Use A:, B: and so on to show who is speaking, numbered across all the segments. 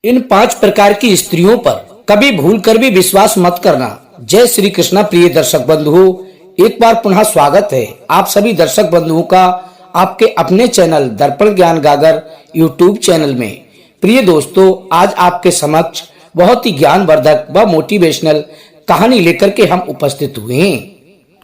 A: इन 5 प्रकार की स्त्रियों पर कभी भूल कर भी विश्वास मत करना। जय श्री कृष्णा। प्रिय दर्शक बंधुओं, एक बार पुनः स्वागत है आप सभी दर्शक बंधुओं का आपके अपने चैनल दर्पण ज्ञान गागर यूट्यूब चैनल में। प्रिय दोस्तों, आज आपके समक्ष बहुत ही ज्ञानवर्धक व मोटिवेशनल कहानी लेकर के हम उपस्थित हुए हैं।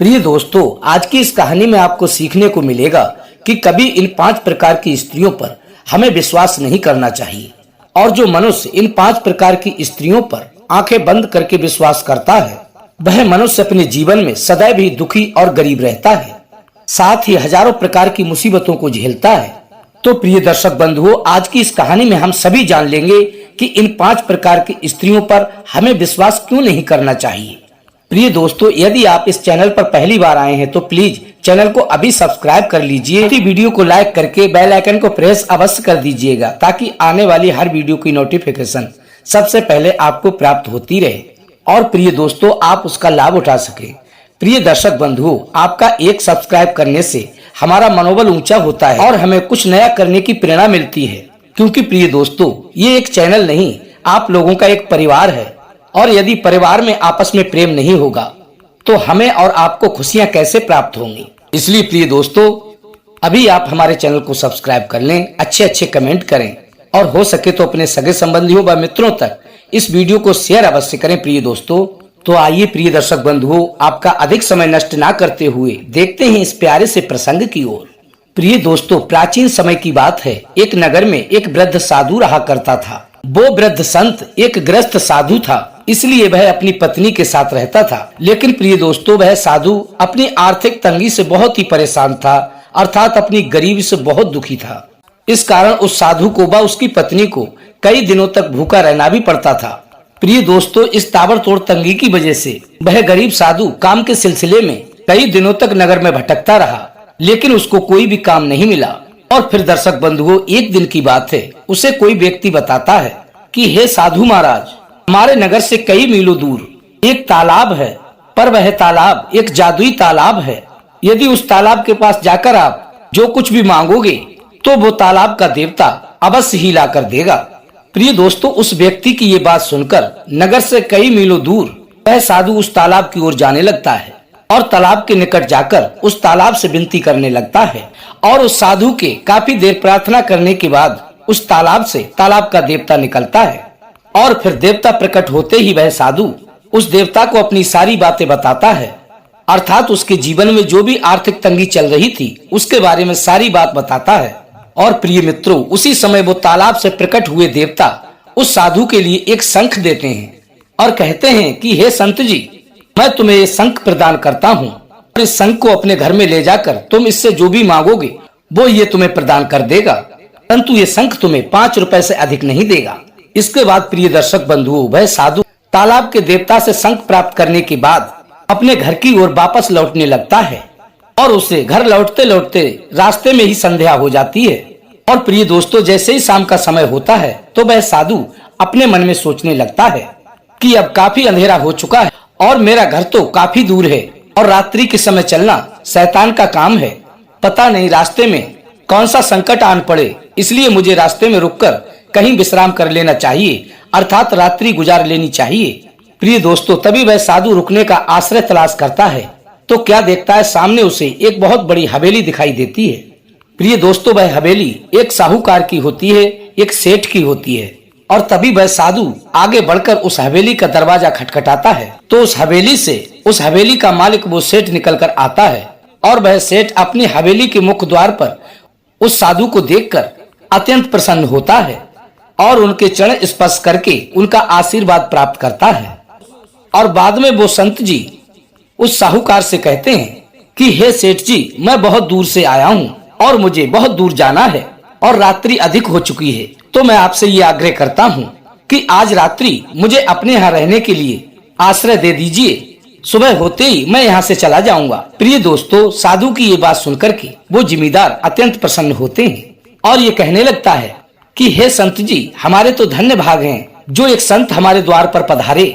A: प्रिय दोस्तों, आज की इस कहानी में आपको सीखने को मिलेगा कि कभी इन 5 प्रकार की स्त्रियों पर हमें विश्वास नहीं करना चाहिए, और जो मनुष्य इन 5 प्रकार की स्त्रियों पर आंखें बंद करके विश्वास करता है, वह मनुष्य अपने जीवन में सदैव ही दुखी और गरीब रहता है, साथ ही हजारों प्रकार की मुसीबतों को झेलता है। तो प्रिय दर्शक बंधुओं, आज की इस कहानी में हम सभी जान लेंगे कि इन 5 प्रकार की स्त्रियों पर हमें विश्वास क्यों नहीं करना चाहिए। प्रिय दोस्तों, यदि आप इस चैनल पर पहली बार आए हैं तो प्लीज चैनल को अभी सब्सक्राइब कर लीजिए। वीडियो को लाइक करके बेल आइकन को प्रेस अवश्य कर दीजिएगा, ताकि आने वाली हर वीडियो की नोटिफिकेशन सबसे पहले आपको प्राप्त होती रहे और प्रिय दोस्तों आप उसका लाभ उठा सके। प्रिय दर्शक बंधुओं, आपका एक सब्सक्राइब करने से हमारा मनोबल ऊंचा होता है और हमें कुछ नया करने की प्रेरणा मिलती है, क्योंकि प्रिय दोस्तों ये एक चैनल नहीं, आप लोगों का एक परिवार है, और यदि परिवार में आपस में प्रेम नहीं होगा तो हमें और आपको खुशियां कैसे प्राप्त होंगी। इसलिए प्रिय दोस्तों, अभी आप हमारे चैनल को सब्सक्राइब कर लें, अच्छे कमेंट करें और हो सके तो अपने सगे संबंधियों व मित्रों तक इस वीडियो को शेयर अवश्य करें। प्रिय दोस्तों, तो आइए प्रिय दर्शक बंधुओं, आपका अधिक समय नष्ट ना करते हुए देखते हैं इस प्यारे से प्रसंग की ओर। प्रिय दोस्तों, प्राचीन समय की बात है। एक नगर में एक वृद्ध साधु रहा करता था। वो वृद्ध संत एक ग्रस्त साधु था, इसलिए वह अपनी पत्नी के साथ रहता था। लेकिन प्रिय दोस्तों, वह साधु अपनी आर्थिक तंगी से बहुत ही परेशान था, अर्थात अपनी गरीबी से बहुत दुखी था। इस कारण उस साधु को व उसकी पत्नी को कई दिनों तक भूखा रहना भी पड़ता था। प्रिय दोस्तों, इस ताबड़तोड़ तंगी की वजह से वह गरीब साधु काम के सिलसिले में कई दिनों तक नगर में भटकता रहा, लेकिन उसको कोई भी काम नहीं मिला। और फिर दर्शक बंधुओं, एक दिन की बात है, उसे कोई व्यक्ति बताता है कि हे साधु महाराज, हमारे नगर से कई मीलों दूर एक तालाब है, पर वह तालाब एक जादुई तालाब है। यदि उस तालाब के पास जाकर आप जो कुछ भी मांगोगे तो वो तालाब का देवता अवश्य ही ला कर देगा। प्रिय दोस्तों, उस व्यक्ति की ये बात सुनकर नगर से कई मीलों दूर वह साधु उस तालाब की ओर जाने लगता है और तालाब के निकट जाकर उस तालाब से विनती करने लगता है। और उस साधु के काफी देर प्रार्थना करने के बाद उस तालाब से तालाब का देवता निकलता है, और फिर देवता प्रकट होते ही वह साधु उस देवता को अपनी सारी बातें बताता है, अर्थात उसके जीवन में जो भी आर्थिक तंगी चल रही थी उसके बारे में सारी बात बताता है। और प्रिय मित्रों, उसी समय वो तालाब से प्रकट हुए देवता उस साधु के लिए एक शंख देते हैं और कहते हैं कि हे संत जी, मैं तुम्हें ये शंख प्रदान करता हूँ, और इस शंख को अपने घर में ले जाकर तुम इससे जो भी मांगोगे वो ये तुम्हें प्रदान कर देगा, परंतु ये शंख तुम्हें 5 रुपए से अधिक नहीं देगा। इसके बाद प्रिय दर्शक बंधुओं, वह साधु तालाब के देवता से शंख प्राप्त करने के बाद अपने घर की ओर वापस लौटने लगता है, और उसे घर लौटते लौटते रास्ते में ही संध्या हो जाती है। और प्रिय दोस्तों, जैसे ही शाम का समय होता है तो वह साधु अपने मन में सोचने लगता है कि अब काफी अंधेरा हो चुका है और मेरा घर तो काफी दूर है, और रात्रि के समय चलना शैतान का काम है। पता नहीं रास्ते में कौन सा संकट आन पड़े, इसलिए मुझे रास्ते में रुककर कहीं विश्राम कर लेना चाहिए, अर्थात रात्रि गुजार लेनी चाहिए। प्रिय दोस्तों, तभी वह साधु रुकने का आश्रय तलाश करता है तो क्या देखता है, सामने उसे एक बहुत बड़ी हवेली दिखाई देती है। प्रिय दोस्तों, वह हवेली एक साहूकार की होती है, एक सेठ की होती है। और तभी वह साधु आगे बढ़कर उस हवेली का दरवाजा खटखटाता है तो उस हवेली का मालिक वो सेठ निकल कर आता है, और वह सेठ अपनी हवेली के मुख्य द्वार पर उस साधु को देखकर अत्यंत प्रसन्न होता है और उनके चरण स्पर्श करके उनका आशीर्वाद प्राप्त करता है। और बाद में वो संत जी उस साहूकार से कहते हैं कि हे सेठ जी, मैं बहुत दूर से आया हूँ और मुझे बहुत दूर जाना है और रात्रि अधिक हो चुकी है, तो मैं आपसे ये आग्रह करता हूँ कि आज रात्रि मुझे अपने यहाँ रहने के लिए आश्रय दे दीजिए, सुबह होते ही मैं यहाँ से चला जाऊंगा। प्रिय दोस्तों, साधु की ये बात सुनकर के वो जिम्मेदार अत्यंत प्रसन्न होते हैं और ये कहने लगता है कि हे संत जी, हमारे तो धन्य भाग हैं जो एक संत हमारे द्वार पर पधारे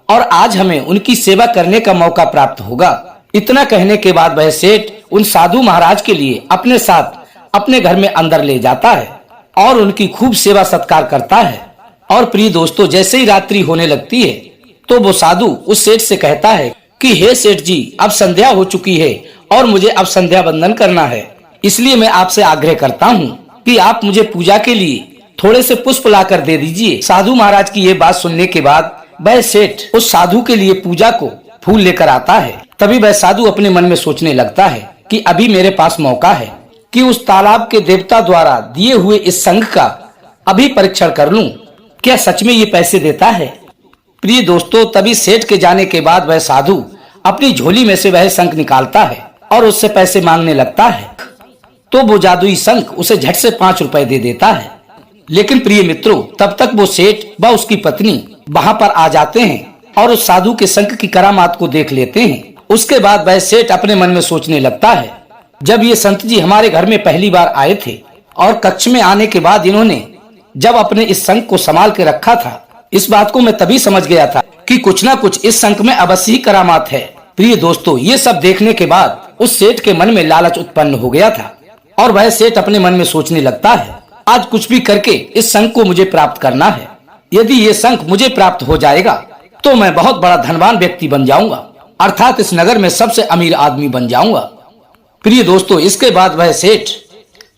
A: और आज हमें उनकी सेवा करने का मौका प्राप्त होगा। इतना कहने के बाद वह सेठ उन साधु महाराज के लिए अपने साथ अपने घर में अंदर ले जाता है और उनकी खूब सेवा सत्कार करता है। और प्रिय दोस्तों, जैसे ही रात्रि होने लगती है तो वो साधु उस सेठ से कहता है कि हे सेठ जी, अब संध्या हो चुकी है और मुझे अब संध्या बंदन करना है, इसलिए मैं आपसे आग्रह करता हूँ कि आप मुझे पूजा के लिए थोड़े से पुष्प लाकर दे दीजिए। साधु महाराज की ये बात सुनने के बाद वह सेठ उस साधु के लिए पूजा को फूल लेकर आता है। तभी वह साधु अपने मन में सोचने लगता है कि अभी मेरे पास मौका है कि उस तालाब के देवता द्वारा दिए हुए इस शंख का अभी परीक्षण कर लूं, क्या सच में ये पैसे देता है। प्रिय दोस्तों, तभी सेठ के जाने के बाद वह साधु अपनी झोली में से वह शंख निकालता है और उससे पैसे मांगने लगता है। तो वो जादुई शंख उसे झट से 5 रुपए दे देता है। लेकिन प्रिय मित्रों, तब तक वो सेठ व उसकी पत्नी वहां पर आ जाते हैं और उस साधु के शंख की करामात को देख लेते हैं। उसके बाद वह सेठ अपने मन में सोचने लगता है, जब ये संत जी हमारे घर में पहली बार आए थे और कक्ष में आने के बाद इन्होंने जब अपने इस शंख को संभाल के रखा था, इस बात को मैं तभी समझ गया था कि कुछ ना कुछ इस शंख में अवश्य ही करामात है। प्रिय दोस्तों, ये सब देखने के बाद उस सेठ के मन में लालच उत्पन्न हो गया था और वह सेठ अपने मन में सोचने लगता है, आज कुछ भी करके इस शंख को मुझे प्राप्त करना है। यदि ये शंख मुझे प्राप्त हो जाएगा तो मैं बहुत बड़ा धनवान व्यक्ति बन जाऊंगा, अर्थात इस नगर में सबसे अमीर आदमी बन जाऊंगा। प्रिय दोस्तों, इसके बाद वह सेठ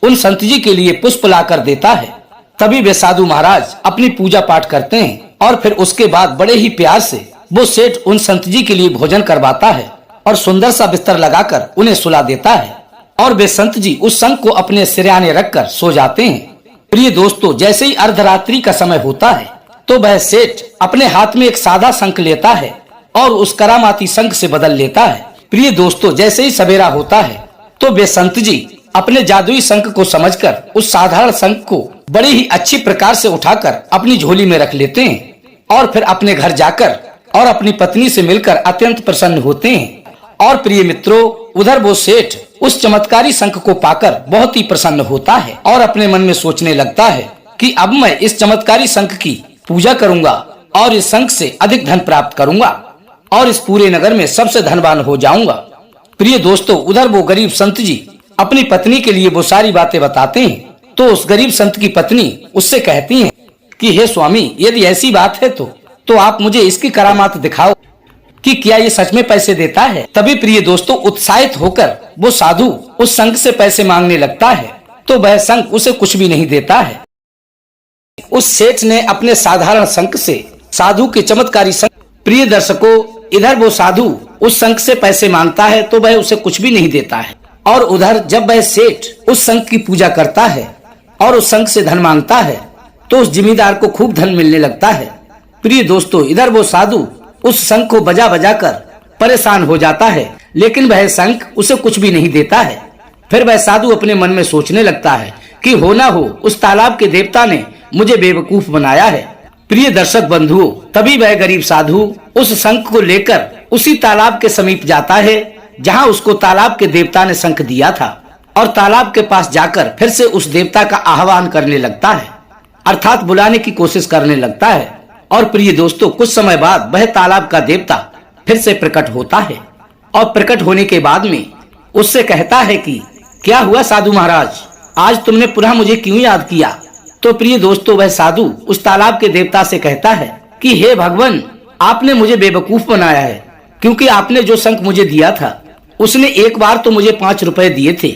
A: उन संत जी के लिए पुष्प लाकर देता है। तभी वे साधु महाराज अपनी पूजा पाठ करते हैं और फिर उसके बाद बड़े ही प्यार से वो सेठ उन संत जी के लिए भोजन करवाता है और सुंदर सा बिस्तर लगाकर उन्हें सुला देता है और वे संत जी उस शंख को अपने सिरहाने रखकर सो जाते हैं। प्रिय दोस्तों, जैसे ही अर्धरात्रि का समय होता है तो वह सेठ अपने हाथ में एक सादा शंख लेता है और उस करामाती शंख से बदल लेता है। प्रिय दोस्तों, जैसे ही सवेरा होता है तो वे संत जी अपने जादुई शंख को समझकर उस साधारण शंख को बड़ी ही अच्छी प्रकार से उठाकर अपनी झोली में रख लेते हैं और फिर अपने घर जाकर और अपनी पत्नी से मिलकर अत्यंत प्रसन्न होते हैं। और प्रिय मित्रों, उधर वो सेठ उस चमत्कारी शंख को पाकर बहुत ही प्रसन्न होता है और अपने मन में सोचने लगता है कि अब मैं इस चमत्कारी शंख की पूजा करूंगा और इस शंख से अधिक धन प्राप्त करूंगा और इस पूरे नगर में सबसे धनवान हो जाऊंगा। प्रिय दोस्तों, उधर वो गरीब संत जी अपनी पत्नी के लिए वो सारी बातें बताते हैं। तो उस गरीब संत की पत्नी उससे कहती है कि हे स्वामी, यदि ऐसी बात है तो आप मुझे इसकी करामात दिखाओ कि क्या ये सच में पैसे देता है। तभी प्रिय दोस्तों, उत्साहित होकर वो साधु उस शंख से पैसे मांगने लगता है तो वह शंख उसे कुछ भी नहीं देता है। उस सेठ ने अपने साधारण शंख से साधु के चमत्कारी शंख। प्रिय दर्शकों, इधर वो साधु उस शंख से पैसे मांगता है तो वह उसे कुछ भी नहीं देता है और उधर जब वह सेठ उस शंख की पूजा करता है और उस शंख से धन मांगता है तो उस जिमीदार को खूब धन मिलने लगता है। प्रिय दोस्तों, इधर वो साधु उस शंख को बजा बजा कर परेशान हो जाता है, लेकिन वह शंख उसे कुछ भी नहीं देता है। फिर वह साधु अपने मन में सोचने लगता है कि हो ना हो उस तालाब के देवता ने मुझे बेवकूफ बनाया है। प्रिय दर्शक बंधुओं, तभी वह गरीब साधु उस शंख को लेकर उसी तालाब के समीप जाता है जहाँ उसको तालाब के देवता ने शंख दिया था और तालाब के पास जाकर फिर से उस देवता का आह्वान करने लगता है, अर्थात बुलाने की कोशिश करने लगता है। और प्रिय दोस्तों, कुछ समय बाद वह तालाब का देवता फिर से प्रकट होता है और प्रकट होने के बाद में उससे कहता है कि क्या हुआ साधु महाराज, आज तुमने पुनः मुझे क्यों याद किया। तो प्रिय दोस्तों, वह साधु उस तालाब के देवता से कहता है कि हे भगवान, आपने मुझे बेवकूफ बनाया है, क्योंकि आपने जो शंख मुझे दिया था उसने एक बार तो मुझे 5 रुपए दिए थे,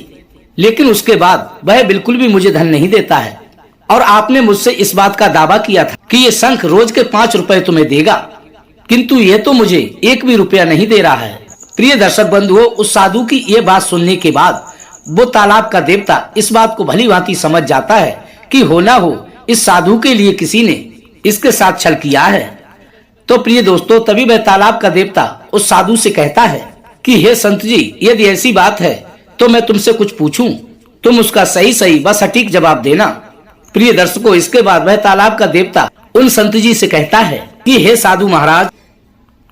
A: लेकिन उसके बाद वह बिल्कुल भी मुझे धन नहीं देता है और आपने मुझसे इस बात का दावा किया था कि ये शंख रोज के 5 रुपए तुम्हें देगा, किंतु ये तो मुझे 1 भी रुपया नहीं दे रहा है। प्रिय दर्शक बंधुओं, उस साधु की ये बात सुनने के बाद वो तालाब का देवता इस बात को भली भांति समझ जाता है कि हो ना हो इस साधु के लिए किसी ने इसके साथ छल किया है। तो प्रिय दोस्तों, तभी वह तालाब का देवता उस साधु से कहता है कि हे संत जी, यदि ऐसी बात है तो मैं तुमसे कुछ पूछूं, तुम उसका सही सही व सटीक जवाब देना। प्रिय दर्शकों, इसके बाद वह तालाब का देवता उन संत जी से कहता है कि हे साधु महाराज,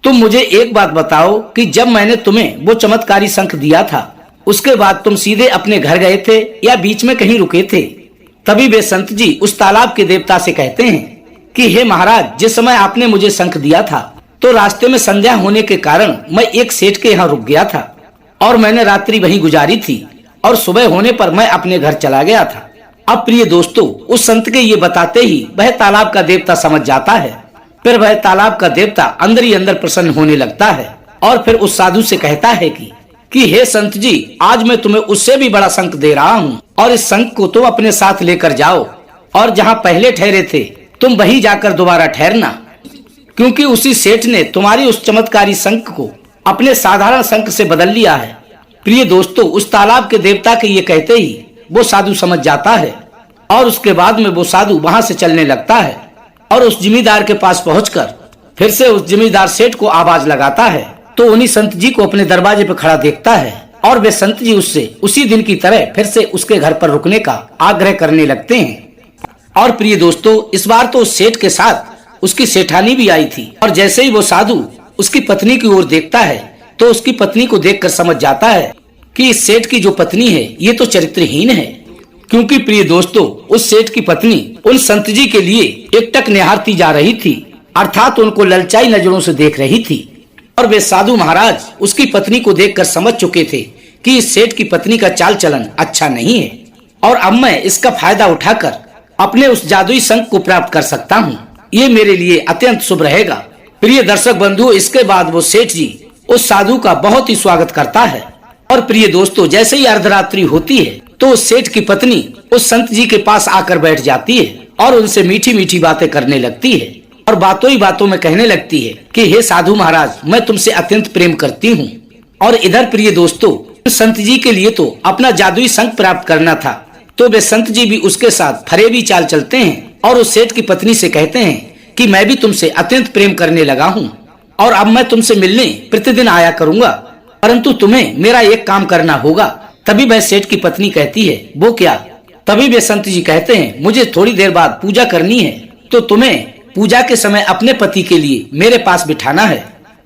A: तुम मुझे एक बात बताओ कि जब मैंने तुम्हें वो चमत्कारी शंख दिया था उसके बाद तुम सीधे अपने घर गए थे या बीच में कहीं रुके थे। तभी वे संत जी उस तालाब के देवता से कहते हैं कि हे महाराज, जिस समय आपने मुझे शंख दिया था तो रास्ते में संध्या होने के कारण मैं एक सेठ के यहाँ रुक गया था और मैंने रात्रि वहीं गुजारी थी और सुबह होने पर मैं अपने घर चला गया था। अब प्रिय दोस्तों, उस संत के ये बताते ही वह तालाब का देवता समझ जाता है। फिर वह तालाब का देवता अंदर ही अंदर प्रसन्न होने लगता है और फिर उस साधु से कहता है कि हे संत जी, आज मैं तुम्हें उससे भी बड़ा शंख दे रहा हूँ और इस शंख को तुम अपने साथ लेकर जाओ और जहाँ पहले ठहरे थे तुम वहीं जाकर दोबारा ठहरना, क्योंकि उसी सेठ ने तुम्हारी उस चमत्कारी शंख को अपने साधारण शंख से बदल लिया है। प्रिय दोस्तों, उस तालाब के देवता के ये कहते ही वो साधु समझ जाता है और उसके बाद में वो साधु वहाँ से चलने लगता है और उस जिमीदार के पास पहुंचकर फिर से उस जिमीदार सेठ को आवाज लगाता है तो उन्हीं संत जी को अपने दरवाजे पर खड़ा देखता है और वे संत जी उससे उसी दिन की तरह फिर से उसके घर पर रुकने का आग्रह करने लगते हैं। और प्रिय दोस्तों, इस बार तो उस सेठ के साथ उसकी सेठानी भी आई थी और जैसे ही वो साधु उसकी पत्नी की ओर देखता है तो उसकी पत्नी को देखकर समझ जाता है कि इस सेठ की जो पत्नी है ये तो चरित्रहीन है, क्योंकि प्रिय दोस्तों, उस सेठ की पत्नी उन संत जी के लिए एकटक निहारती जा रही थी, अर्थात उनको ललचाई नजरों से देख रही थी। और वे साधु महाराज उसकी पत्नी को देखकर समझ चुके थे कि इस सेठ की पत्नी का चाल चलन अच्छा नहीं है और अब मैं इसका फायदा उठाकर अपने उस जादुई शंख को प्राप्त कर सकता हूँ। ये मेरे लिए अत्यंत शुभ रहेगा। प्रिय दर्शक बंधु, इसके बाद वो सेठ जी उस साधु का बहुत ही स्वागत करता है और प्रिय दोस्तों, जैसे ही अर्धरात्रि होती है तो उस सेठ की पत्नी उस संत जी के पास आकर बैठ जाती है और उनसे मीठी मीठी बातें करने लगती है और बातों ही बातों में कहने लगती है कि हे साधु महाराज, मैं तुमसे अत्यंत प्रेम करती हूँ। और इधर प्रिय दोस्तों, संत जी के लिए तो अपना जादुई शंख प्राप्त करना था, तो वे संत जी भी उसके साथ फरेबी चाल चलते हैं और उस सेठ की पत्नी से कहते हैं कि मैं भी तुमसे अत्यंत प्रेम करने लगा हूँ और अब मैं तुमसे मिलने प्रतिदिन आया करूँगा, परंतु तुम्हें मेरा एक काम करना होगा। तभी वह सेठ की पत्नी कहती है, वो क्या? तभी वे संत जी कहते हैं, मुझे थोड़ी देर बाद पूजा करनी है, तो तुम्हें पूजा के समय अपने पति के लिए मेरे पास बिठाना है।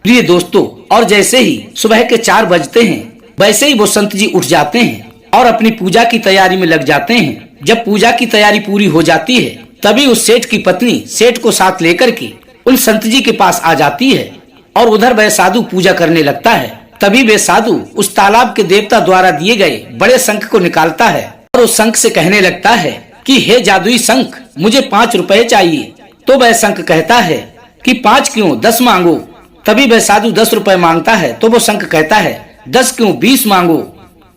A: प्रिय दोस्तों, और जैसे ही सुबह के 4 बजते हैं वैसे ही वो संत जी उठ जाते हैं और अपनी पूजा की तैयारी में लग जाते हैं। जब पूजा की तैयारी पूरी हो जाती है तभी उस सेठ की पत्नी सेठ को साथ लेकर के उन संत जी के पास आ जाती है और उधर वह साधु पूजा करने लगता है। तभी वे साधु उस तालाब के देवता द्वारा दिए गए बड़े शंख को निकालता है और उस शंख से कहने लगता है कि हे जादुई शंख, मुझे 5 रुपए चाहिए। तो वह शंख कहता है कि 5 क्यों, 10 मांगो। तभी वह साधु 10 रुपए मांगता है तो वो शंख कहता है 10 क्यों, 20 मांगो।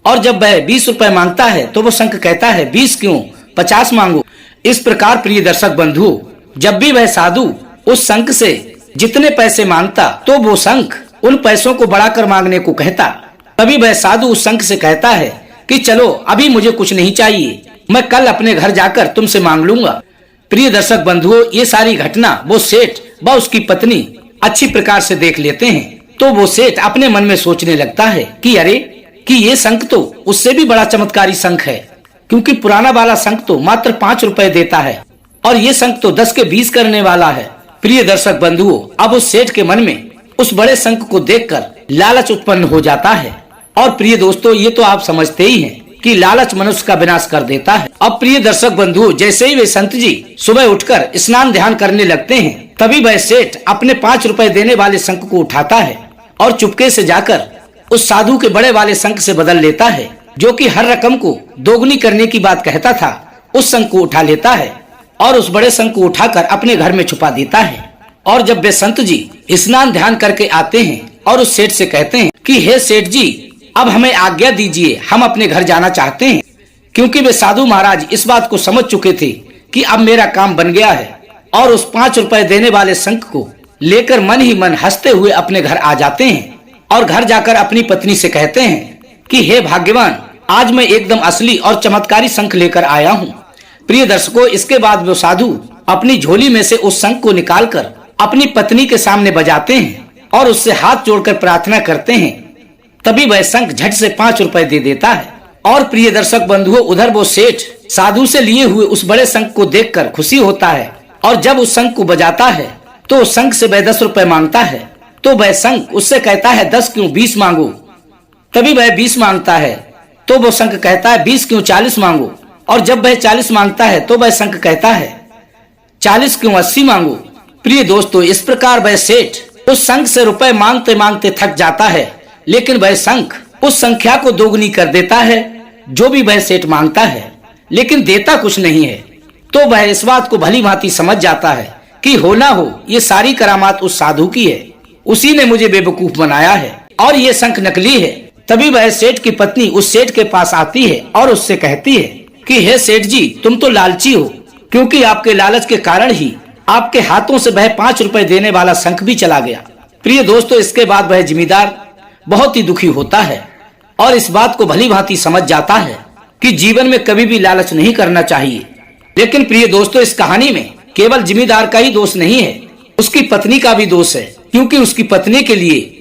A: और जब वह 20 रुपए मांगता है तो वो शंख कहता है 20 क्यों, 50 मांगो। इस प्रकार प्रिय दर्शक बंधु, जब भी वह साधु उस शंख से जितने पैसे मांगता तो वो शंख उन पैसों को बढ़ाकर मांगने को कहता। तभी वह साधु उस शंख से कहता है कि चलो, अभी मुझे कुछ नहीं चाहिए, मैं कल अपने घर जाकर तुमसे मांग लूंगा। प्रिय दर्शक बंधुओं, ये सारी घटना वो सेठ व उसकी पत्नी अच्छी प्रकार से देख लेते हैं। तो वो सेठ अपने मन में सोचने लगता है कि अरे, कि ये शंख तो उससे भी बड़ा चमत्कारी शंख है, क्योंकि पुराना वाला शंख तो मात्र 5 रुपए देता है और ये शंख तो 10 के 20 करने वाला है। प्रिय दर्शक बंधुओं, अब उस सेठ के मन में उस बड़े शंख को देखकर लालच उत्पन्न हो जाता है। और प्रिय दोस्तों, ये तो आप समझते ही हैं कि लालच मनुष्य का विनाश कर देता है। अब प्रिय दर्शक बंधुओं, जैसे ही वे संत जी सुबह उठकर स्नान ध्यान करने लगते हैं तभी वह सेठ अपने 5 रुपए देने वाले शंख को उठाता है और चुपके से जाकर उस साधु के बड़े वाले शंख से बदल लेता है, जो कि हर रकम को दोगुनी करने की बात कहता था। उस शंख को उठा लेता है और उस बड़े शंख को उठाकर अपने घर में छुपा देता है। और जब वे संत जी स्नान ध्यान करके आते हैं और उस सेठ से कहते हैं कि हे सेठ जी, अब हमें आज्ञा दीजिए, हम अपने घर जाना चाहते हैं, क्योंकि वे साधु महाराज इस बात को समझ चुके थे कि अब मेरा काम बन गया है। और उस 5 रुपए देने वाले शंख को लेकर मन ही मन हंसते हुए अपने घर आ जाते हैं और घर जाकर अपनी पत्नी से कहते हैं कि हे भाग्यवान, आज मैं एकदम असली और चमत्कारी शंख लेकर आया हूँ। प्रिय दर्शकों, इसके बाद वो साधु अपनी झोली में से उस शंख को निकालकर अपनी पत्नी के सामने बजाते हैं और उससे हाथ जोड़कर प्रार्थना करते हैं। तभी वह शंख झट से 5 रुपए दे देता है। और प्रिय दर्शक बंधुओं, उधर वो सेठ साधु से लिए हुए उस बड़े शंख को देखकर खुशी होता है और जब उस शंख को बजाता है तो उस शंख से वह 10 रुपए मांगता है। तो वह शंख उससे कहता है 10 क्यों, 20 मांगो। तभी वह 20 मांगता है तो वो शंख कहता है 20 क्यों, 40 मांगो। और जब वह 40 मांगता है तो वह शंख कहता है 40 क्यों, 80 मांगो। प्रिय दोस्तों, इस प्रकार वह सेठ उस शंख से रुपए मांगते मांगते थक जाता है, लेकिन वह शंख उस संख्या को दोगुनी कर देता है जो भी वह सेठ मांगता है। लेकिन देता कुछ नहीं है, तो वह इस बात को भली भांति समझ जाता है कि हो ना हो ये सारी करामात उस साधु की है, उसी ने मुझे बेवकूफ बनाया है और ये शंख नकली है। तभी वह सेठ की पत्नी उस सेठ के पास आती है और उससे कहती है कि हे सेठ जी, तुम तो लालची हो, क्योंकि आपके लालच के कारण ही आपके हाथों से वह 5 रुपए देने वाला शंख भी चला गया। प्रिय दोस्तों, इसके बाद वह जमींदार बहुत ही दुखी होता है और इस बात को भली भांति समझ जाता है कि जीवन में कभी भी लालच नहीं करना चाहिए। लेकिन प्रिय दोस्तों, इस कहानी में केवल जमींदार का ही दोष नहीं है, उसकी पत्नी का भी दोष है, क्योंकि उसकी पत्नी के लिए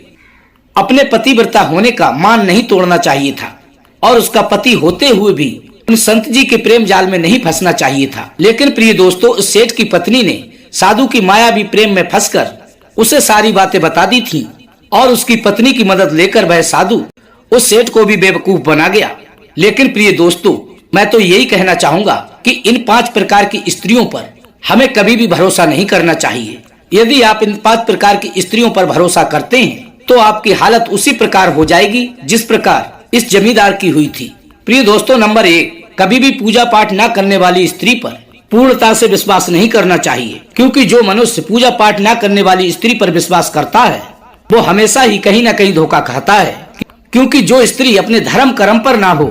A: अपने पतिव्रता होने का मान नहीं तोड़ना चाहिए था और उसका पति होते हुए भी उन संत जी के प्रेम जाल में नहीं फंसना चाहिए था। लेकिन प्रिय दोस्तों, उस सेठ की पत्नी ने साधु की मायावी प्रेम में फंसकर उसे सारी बातें बता दी थी और उसकी पत्नी की मदद लेकर वह साधु उस सेठ को भी बेवकूफ बना गया। लेकिन प्रिय दोस्तों, मैं तो यही कहना चाहूंगा कि इन 5 प्रकार की स्त्रियों पर हमें कभी भी भरोसा नहीं करना चाहिए। यदि आप इन 5 प्रकार की स्त्रियों पर भरोसा करते हैं तो आपकी हालत उसी प्रकार हो जाएगी जिस प्रकार इस जमींदार की हुई थी। प्रिय दोस्तों, नंबर 1, कभी भी पूजा पाठ न करने वाली स्त्री पर पूर्णता से विश्वास नहीं करना चाहिए, क्योंकि जो मनुष्य पूजा पाठ न करने वाली स्त्री पर विश्वास करता है वो हमेशा ही कहीं न कहीं धोखा खाता है। क्योंकि जो स्त्री अपने धर्म कर्म पर ना हो,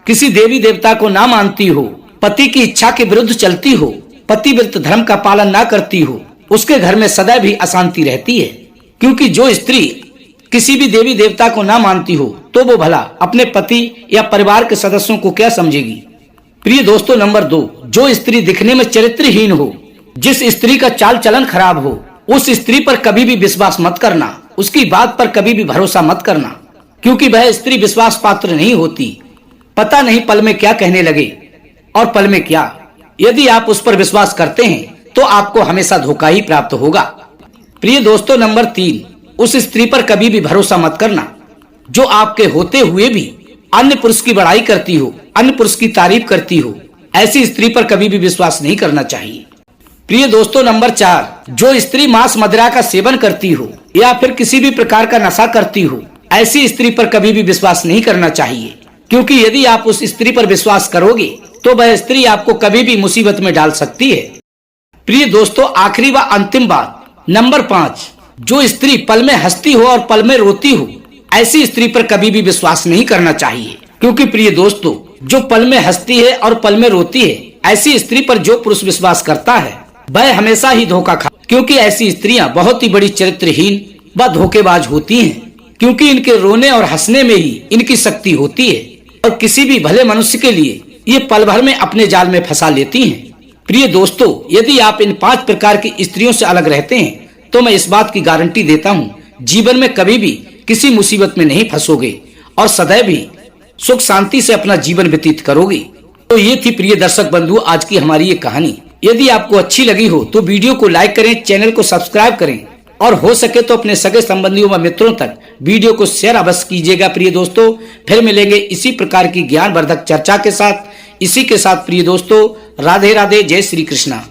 A: किसी देवी देवता को ना मानती हो, पति की इच्छा के विरुद्ध चलती हो, पतिव्रत धर्म का पालन ना करती हो, उसके घर में सदैव भी अशांति रहती है। क्योंकि जो स्त्री किसी भी देवी देवता को ना मानती हो तो वो भला अपने पति या परिवार के सदस्यों को क्या समझेगी। प्रिय दोस्तों, नंबर 2, जो स्त्री दिखने में चरित्रहीन हो, जिस स्त्री का चाल चलन खराब हो, उस स्त्री पर कभी भी विश्वास मत करना, उसकी बात पर कभी भी भरोसा मत करना, क्योंकि वह स्त्री विश्वास पात्र नहीं होती। पता नहीं पल में क्या कहने लगे और पल में क्या। यदि आप उस पर विश्वास करते हैं तो आपको हमेशा धोखा ही प्राप्त होगा। प्रिय दोस्तों, नंबर 3, उस स्त्री पर कभी भी भरोसा मत करना जो आपके होते हुए भी अन्य पुरुष की बड़ाई करती हो, अन्य पुरुष की तारीफ करती हो। ऐसी स्त्री पर कभी भी विश्वास नहीं करना चाहिए। प्रिय दोस्तों, नंबर 4, जो स्त्री मांस मदिरा का सेवन करती हो या फिर किसी भी प्रकार का नशा करती हो, ऐसी स्त्री पर कभी भी विश्वास नहीं करना चाहिए, क्योंकि यदि आप उस स्त्री पर विश्वास करोगे तो वह स्त्री आपको कभी भी मुसीबत में डाल सकती है। प्रिय दोस्तों, आखिरी व अंतिम बात, नंबर 5, जो स्त्री पल में हंसती हो और पल में रोती हो, ऐसी स्त्री पर कभी भी विश्वास नहीं करना चाहिए। क्योंकि प्रिय दोस्तों, जो पल में हंसती है और पल में रोती है, ऐसी स्त्री पर जो पुरुष विश्वास करता है वह हमेशा ही धोखा खा, क्योंकि ऐसी स्त्रियां बहुत ही बड़ी चरित्रहीन व धोखेबाज होती हैं, क्योंकि इनके रोने और हंसने में ही इनकी शक्ति होती है और किसी भी भले मनुष्य के लिए ये पल भर में अपने जाल में फंसा लेती हैं। प्रिय दोस्तों, यदि आप इन 5 प्रकार की स्त्रियों से अलग रहते हैं तो मैं इस बात की गारंटी देता हूँ, जीवन में कभी भी किसी मुसीबत में नहीं फंसोगे और सदैव ही सुख शांति से अपना जीवन व्यतीत करोगे। तो ये थी प्रिय दर्शक बंधु आज की हमारी ये कहानी। यदि आपको अच्छी लगी हो तो वीडियो को लाइक करें, चैनल को सब्सक्राइब करें और हो सके तो अपने सगे संबंधियों व मित्रों तक वीडियो को शेयर अवश्य कीजिएगा। प्रिय दोस्तों, फिर मिलेंगे इसी प्रकार की ज्ञानवर्धक चर्चा के साथ। इसी के साथ प्रिय दोस्तों, राधे राधे, जय श्री कृष्णा।